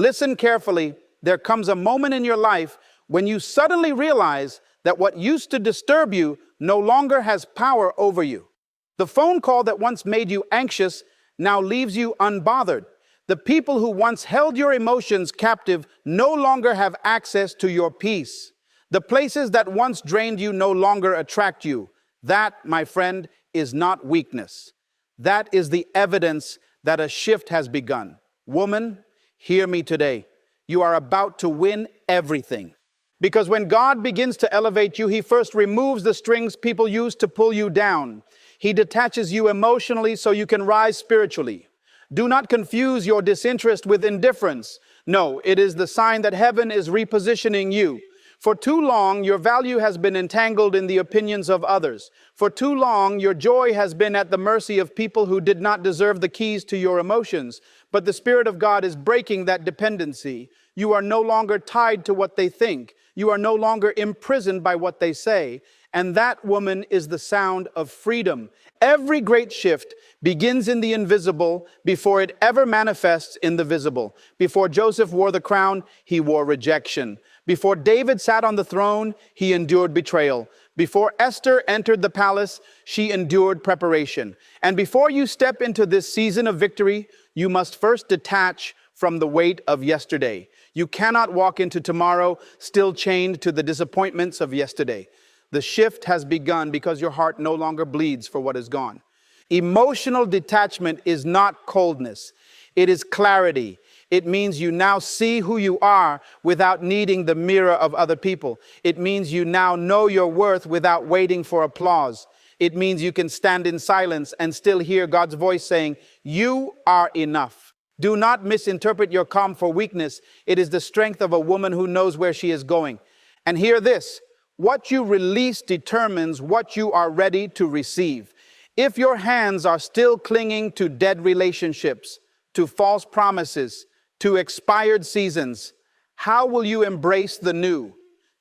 Listen carefully. There comes a moment in your life when you suddenly realize that what used to disturb you no longer has power over you. The phone call that once made you anxious now leaves you unbothered. The people who once held your emotions captive no longer have access to your peace. The places that once drained you no longer attract you. That, my friend, is not weakness. That is the evidence that a shift has begun. Woman, hear me today. You are about to win everything. Because when God begins to elevate you, He first removes the strings people use to pull you down. He detaches you emotionally so you can rise spiritually. Do not confuse your disinterest with indifference. No, it is the sign that heaven is repositioning you. For too long, your value has been entangled in the opinions of others. For too long, your joy has been at the mercy of people who did not deserve the keys to your emotions. But the Spirit of God is breaking that dependency. You are no longer tied to what they think. You are no longer imprisoned by what they say. And that, woman, is the sound of freedom. Every great shift begins in the invisible before it ever manifests in the visible. Before Joseph wore the crown, he wore rejection. Before David sat on the throne, he endured betrayal. Before Esther entered the palace, she endured preparation. And before you step into this season of victory, you must first detach from the weight of yesterday. You cannot walk into tomorrow still chained to the disappointments of yesterday. The shift has begun because your heart no longer bleeds for what is gone. Emotional detachment is not coldness. It is clarity. It means you now see who you are without needing the mirror of other people. It means you now know your worth without waiting for applause. It means you can stand in silence and still hear God's voice saying, "You are enough." Do not misinterpret your calm for weakness. It is the strength of a woman who knows where she is going. And hear this, what you release determines what you are ready to receive. If your hands are still clinging to dead relationships, to false promises, to expired seasons, how will you embrace the new?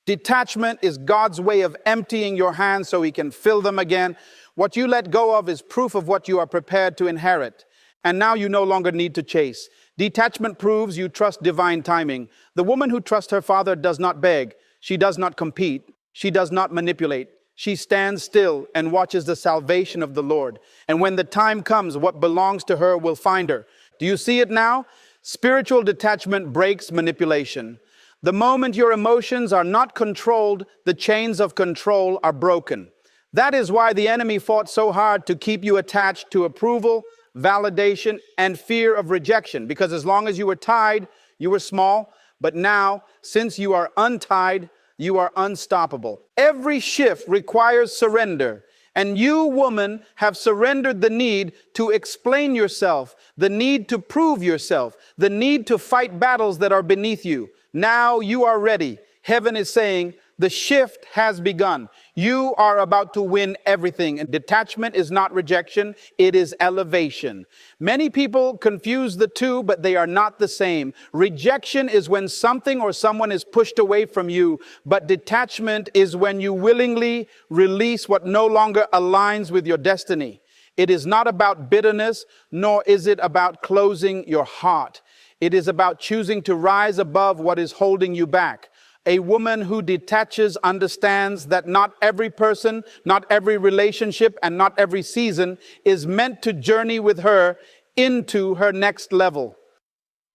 Detachment is God's way of emptying your hands so He can fill them again. What you let go of is proof of what you are prepared to inherit. And now you no longer need to chase. Detachment proves you trust divine timing. The woman who trusts her father does not beg. She does not compete. She does not manipulate. She stands still and watches the salvation of the Lord. And when the time comes, what belongs to her will find her. Do you see it now? Spiritual detachment breaks manipulation. The moment your emotions are not controlled, the chains of control are broken. That is why the enemy fought so hard to keep you attached to approval, validation, and fear of rejection. Because as long as you were tied, you were small. But now, since you are untied, you are unstoppable. Every shift requires surrender. And you, woman, have surrendered the need to explain yourself, the need to prove yourself, the need to fight battles that are beneath you. Now you are ready. Heaven is saying, the shift has begun. You are about to win everything. And detachment is not rejection, it is elevation. Many people confuse the two, but they are not the same. Rejection is when something or someone is pushed away from you, but detachment is when you willingly release what no longer aligns with your destiny. It is not about bitterness, nor is it about closing your heart. It is about choosing to rise above what is holding you back. A woman who detaches understands that not every person, not every relationship, and not every season is meant to journey with her into her next level.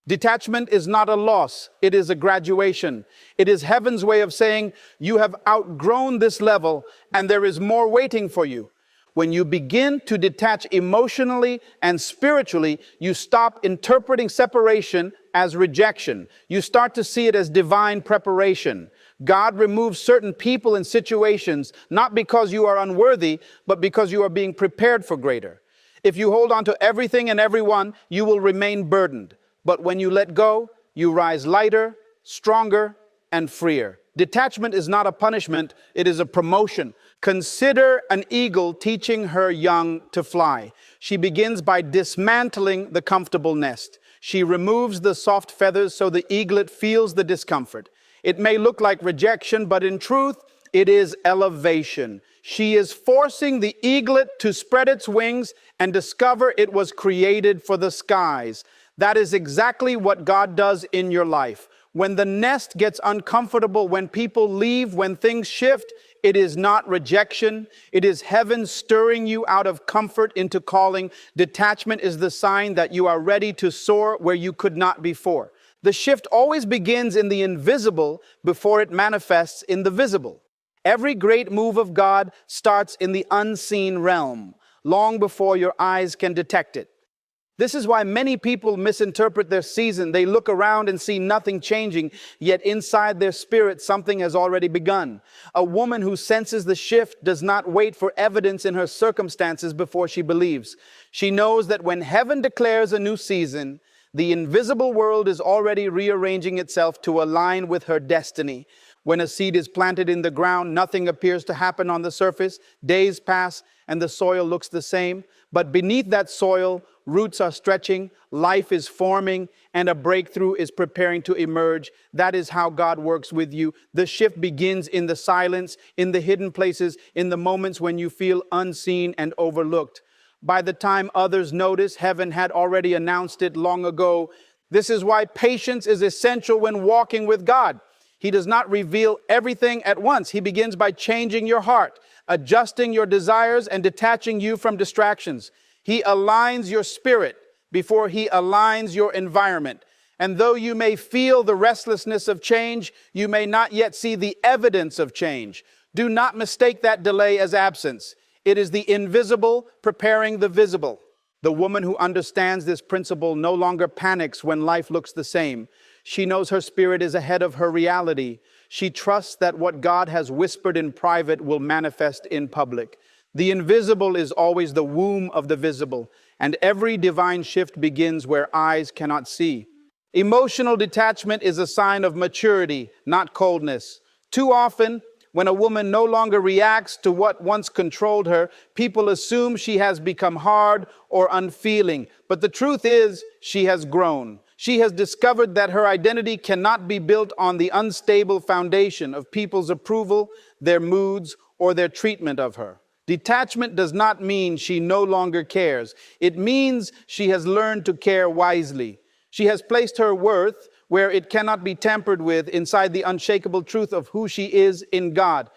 Detachment is not a loss, it is a graduation. It is heaven's way of saying you have outgrown this level and there is more waiting for you. When you begin to detach emotionally and spiritually, you stop interpreting separation as rejection. You start to see it as divine preparation. God removes certain people and situations, not because you are unworthy, but because you are being prepared for greater. If you hold on to everything and everyone, you will remain burdened. But when you let go, you rise lighter, stronger, and freer. Detachment is not a punishment, it is a promotion. Consider an eagle teaching her young to fly. She begins by dismantling the comfortable nest. She removes the soft feathers so the eaglet feels the discomfort. It may look like rejection, but in truth, it is elevation. She is forcing the eaglet to spread its wings and discover it was created for the skies. That is exactly what God does in your life. When the nest gets uncomfortable, when people leave, when things shift, it is not rejection. It is heaven stirring you out of comfort into calling. Detachment is the sign that you are ready to soar where you could not before. The shift always begins in the invisible before it manifests in the visible. Every great move of God starts in the unseen realm, long before your eyes can detect it. This is why many people misinterpret their season. They look around and see nothing changing, yet inside their spirit, something has already begun. A woman who senses the shift does not wait for evidence in her circumstances before she believes. She knows that when heaven declares a new season, the invisible world is already rearranging itself to align with her destiny. When a seed is planted in the ground, nothing appears to happen on the surface. Days pass and the soil looks the same. But beneath that soil, roots are stretching, life is forming, and a breakthrough is preparing to emerge. That is how God works with you. The shift begins in the silence, in the hidden places, in the moments when you feel unseen and overlooked. By the time others notice, heaven had already announced it long ago. This is why patience is essential when walking with God. He does not reveal everything at once. He begins by changing your heart, adjusting your desires, and detaching you from distractions. He aligns your spirit before he aligns your environment. And though you may feel the restlessness of change, you may not yet see the evidence of change. Do not mistake that delay as absence. It is the invisible preparing the visible. The woman who understands this principle no longer panics when life looks the same. She knows her spirit is ahead of her reality. She trusts that what God has whispered in private will manifest in public. The invisible is always the womb of the visible, and every divine shift begins where eyes cannot see. Emotional detachment is a sign of maturity, not coldness. Too often, when a woman no longer reacts to what once controlled her, people assume she has become hard or unfeeling. But the truth is, she has grown. She has discovered that her identity cannot be built on the unstable foundation of people's approval, their moods, or their treatment of her. Detachment does not mean she no longer cares. It means she has learned to care wisely. She has placed her worth where it cannot be tampered with, inside the unshakable truth of who she is in God.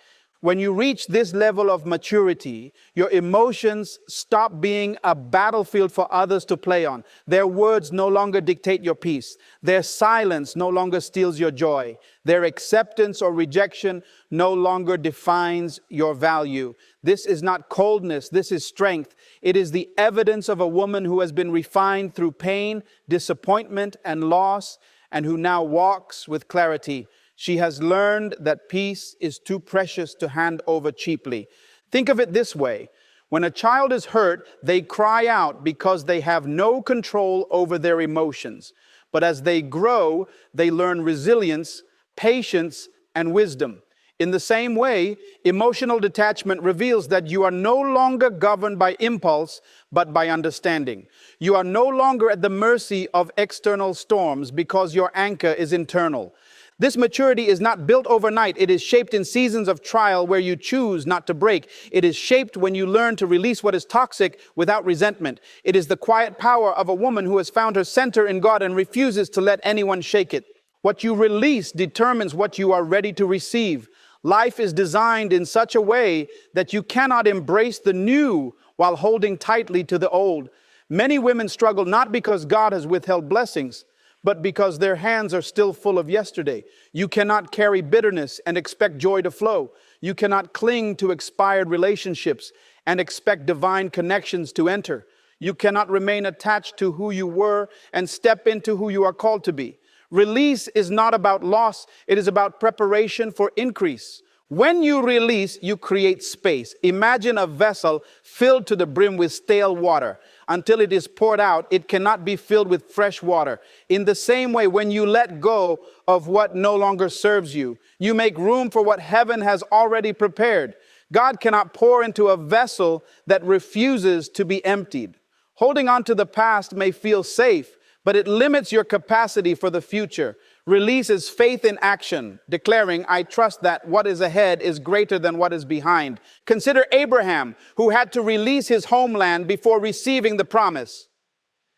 When you reach this level of maturity, your emotions stop being a battlefield for others to play on. Their words no longer dictate your peace. Their silence no longer steals your joy. Their acceptance or rejection no longer defines your value. This is not coldness, this is strength. It is the evidence of a woman who has been refined through pain, disappointment, and loss, and who now walks with clarity. She has learned that peace is too precious to hand over cheaply. Think of it this way. When a child is hurt, they cry out because they have no control over their emotions. But as they grow, they learn resilience, patience, and wisdom. In the same way, emotional detachment reveals that you are no longer governed by impulse, but by understanding. You are no longer at the mercy of external storms because your anchor is internal. This maturity is not built overnight. It is shaped in seasons of trial where you choose not to break. It is shaped when you learn to release what is toxic without resentment. It is the quiet power of a woman who has found her center in God and refuses to let anyone shake it. What you release determines what you are ready to receive. Life is designed in such a way that you cannot embrace the new while holding tightly to the old. Many women struggle not because God has withheld blessings, but because their hands are still full of yesterday. You cannot carry bitterness and expect joy to flow. You cannot cling to expired relationships and expect divine connections to enter. You cannot remain attached to who you were and step into who you are called to be. Release is not about loss. It is about preparation for increase. When you release, you create space. Imagine a vessel filled to the brim with stale water. Until it is poured out, it cannot be filled with fresh water. In the same way, when you let go of what no longer serves you, you make room for what heaven has already prepared. God cannot pour into a vessel that refuses to be emptied. Holding on to the past may feel safe, but it limits your capacity for the future. Release is faith in action, declaring, I trust that what is ahead is greater than what is behind. Consider Abraham, who had to release his homeland before receiving the promise.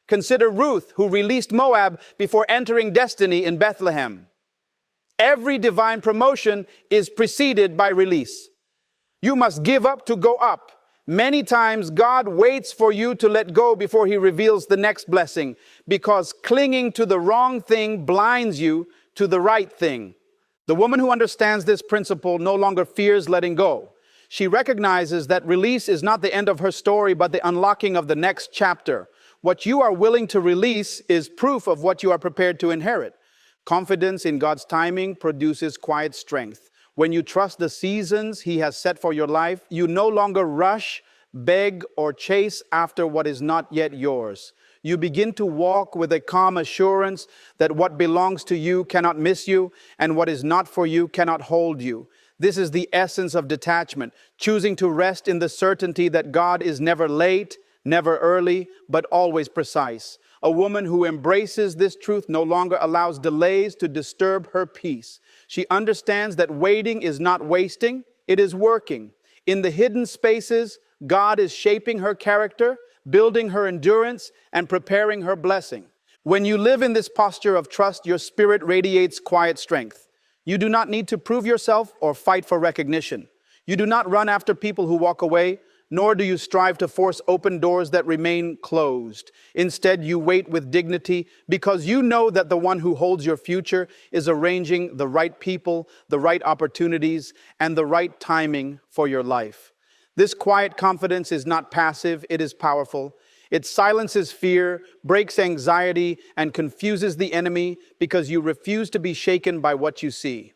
Consider Ruth, who released Moab before entering destiny in Bethlehem. Every divine promotion is preceded by release. You must give up to go up. Many times God waits for you to let go before he reveals the next blessing, because clinging to the wrong thing blinds you to the right thing. The woman who understands this principle no longer fears letting go. She recognizes that release is not the end of her story, but the unlocking of the next chapter. What you are willing to release is proof of what you are prepared to inherit. Confidence in God's timing produces quiet strength. When you trust the seasons he has set for your life, you no longer rush, beg, or chase after what is not yet yours. You begin to walk with a calm assurance that what belongs to you cannot miss you, and what is not for you cannot hold you. This is the essence of detachment, choosing to rest in the certainty that God is never late, never early, but always precise. A woman who embraces this truth no longer allows delays to disturb her peace. She understands that waiting is not wasting, it is working. In the hidden spaces, God is shaping her character, building her endurance, and preparing her blessing. When you live in this posture of trust, your spirit radiates quiet strength. You do not need to prove yourself or fight for recognition. You do not run after people who walk away, nor do you strive to force open doors that remain closed. Instead, you wait with dignity because you know that the one who holds your future is arranging the right people, the right opportunities, and the right timing for your life. This quiet confidence is not passive, it is powerful. It silences fear, breaks anxiety, and confuses the enemy because you refuse to be shaken by what you see.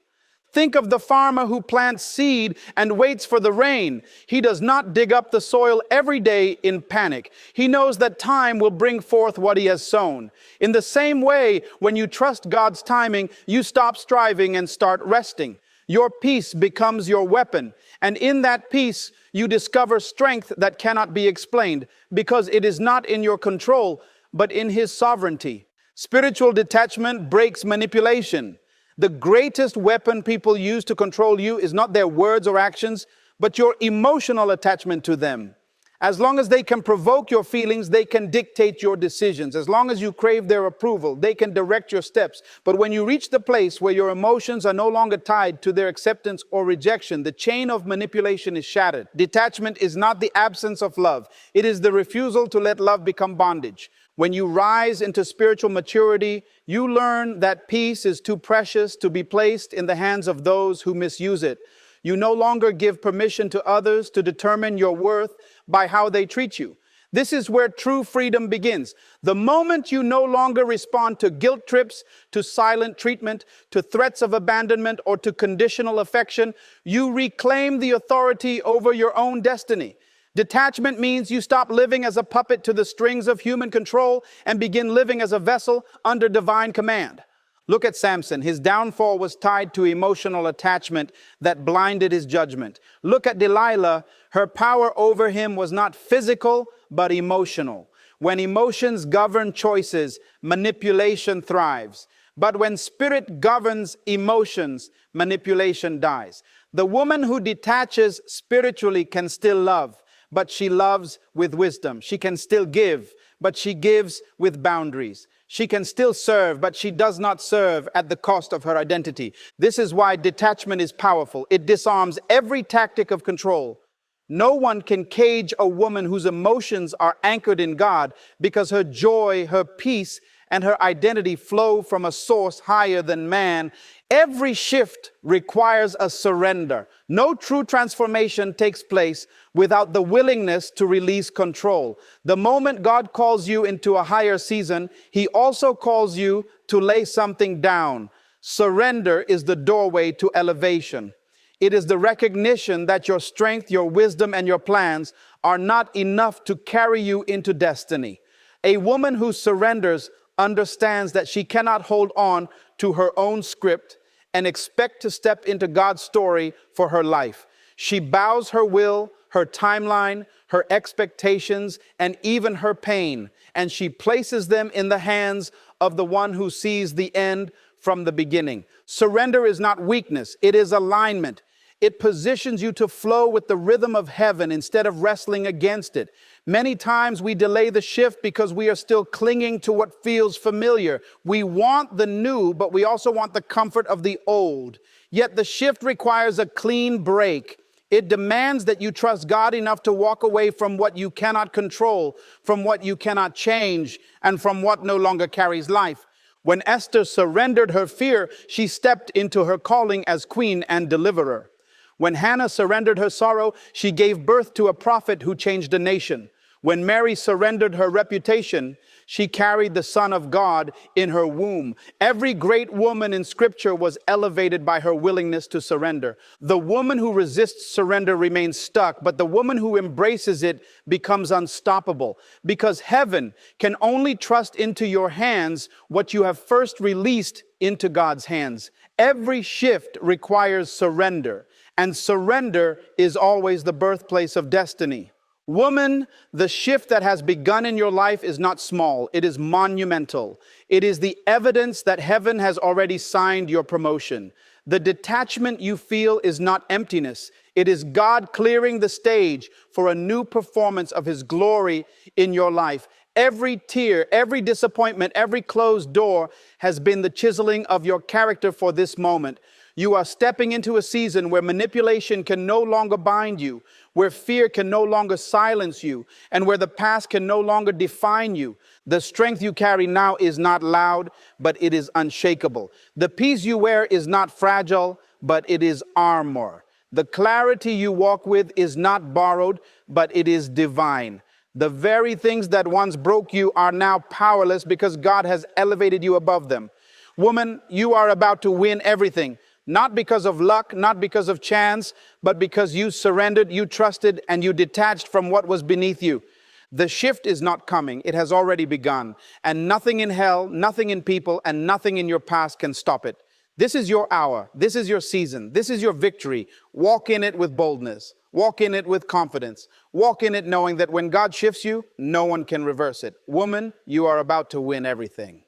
Think of the farmer who plants seed and waits for the rain. He does not dig up the soil every day in panic. He knows that time will bring forth what he has sown. In the same way, when you trust God's timing, you stop striving and start resting. Your peace becomes your weapon, and in that peace, you discover strength that cannot be explained because it is not in your control, but in His sovereignty. Spiritual detachment breaks manipulation. The greatest weapon people use to control you is not their words or actions, but your emotional attachment to them. As long as they can provoke your feelings, they can dictate your decisions. As long as you crave their approval, they can direct your steps. But when you reach the place where your emotions are no longer tied to their acceptance or rejection, the chain of manipulation is shattered. Detachment is not the absence of love. It is the refusal to let love become bondage. When you rise into spiritual maturity, you learn that peace is too precious to be placed in the hands of those who misuse it. You no longer give permission to others to determine your worth by how they treat you. This is where true freedom begins. The moment you no longer respond to guilt trips, to silent treatment, to threats of abandonment, or to conditional affection, you reclaim the authority over your own destiny. Detachment means you stop living as a puppet to the strings of human control and begin living as a vessel under divine command. Look at Samson. His downfall was tied to emotional attachment that blinded his judgment. Look at Delilah. Her power over him was not physical, but emotional. When emotions govern choices, manipulation thrives. But when spirit governs emotions, manipulation dies. The woman who detaches spiritually can still love, but she loves with wisdom. She can still give, but she gives with boundaries. She can still serve, but she does not serve at the cost of her identity. This is why detachment is powerful. It disarms every tactic of control. No one can cage a woman whose emotions are anchored in God, because her joy, her peace, and her identity flow from a source higher than man. Every shift requires a surrender. No true transformation takes place without the willingness to release control. The moment God calls you into a higher season, He also calls you to lay something down. Surrender is the doorway to elevation. It is the recognition that your strength, your wisdom, and your plans are not enough to carry you into destiny. A woman who surrenders understands that she cannot hold on to her own script and expect to step into God's story for her life. She bows her will, her timeline, her expectations, and even her pain, and she places them in the hands of the one who sees the end from the beginning. Surrender is not weakness, it is alignment. It positions you to flow with the rhythm of heaven instead of wrestling against it. Many times we delay the shift because we are still clinging to what feels familiar. We want the new, but we also want the comfort of the old. Yet the shift requires a clean break. It demands that you trust God enough to walk away from what you cannot control, from what you cannot change, and from what no longer carries life. When Esther surrendered her fear, she stepped into her calling as queen and deliverer. When Hannah surrendered her sorrow, she gave birth to a prophet who changed a nation. When Mary surrendered her reputation, she carried the Son of God in her womb. Every great woman in Scripture was elevated by her willingness to surrender. The woman who resists surrender remains stuck, but the woman who embraces it becomes unstoppable, because heaven can only trust into your hands what you have first released into God's hands. Every shift requires surrender, and surrender is always the birthplace of destiny. Woman, the shift that has begun in your life is not small, it is monumental. It is the evidence that heaven has already signed your promotion. The detachment you feel is not emptiness. It is God clearing the stage for a new performance of His glory in your life. Every tear, every disappointment, every closed door has been the chiseling of your character for this moment. You are stepping into a season where manipulation can no longer bind you, where fear can no longer silence you, and where the past can no longer define you. The strength you carry now is not loud, but it is unshakable. The peace you wear is not fragile, but it is armor. The clarity you walk with is not borrowed, but it is divine. The very things that once broke you are now powerless because God has elevated you above them. Woman, you are about to win everything. Not because of luck, not because of chance, but because you surrendered, you trusted, and you detached from what was beneath you. The shift is not coming. It has already begun. And nothing in hell, nothing in people, and nothing in your past can stop it. This is your hour. This is your season. This is your victory. Walk in it with boldness. Walk in it with confidence. Walk in it knowing that when God shifts you, no one can reverse it. Woman, you are about to win everything.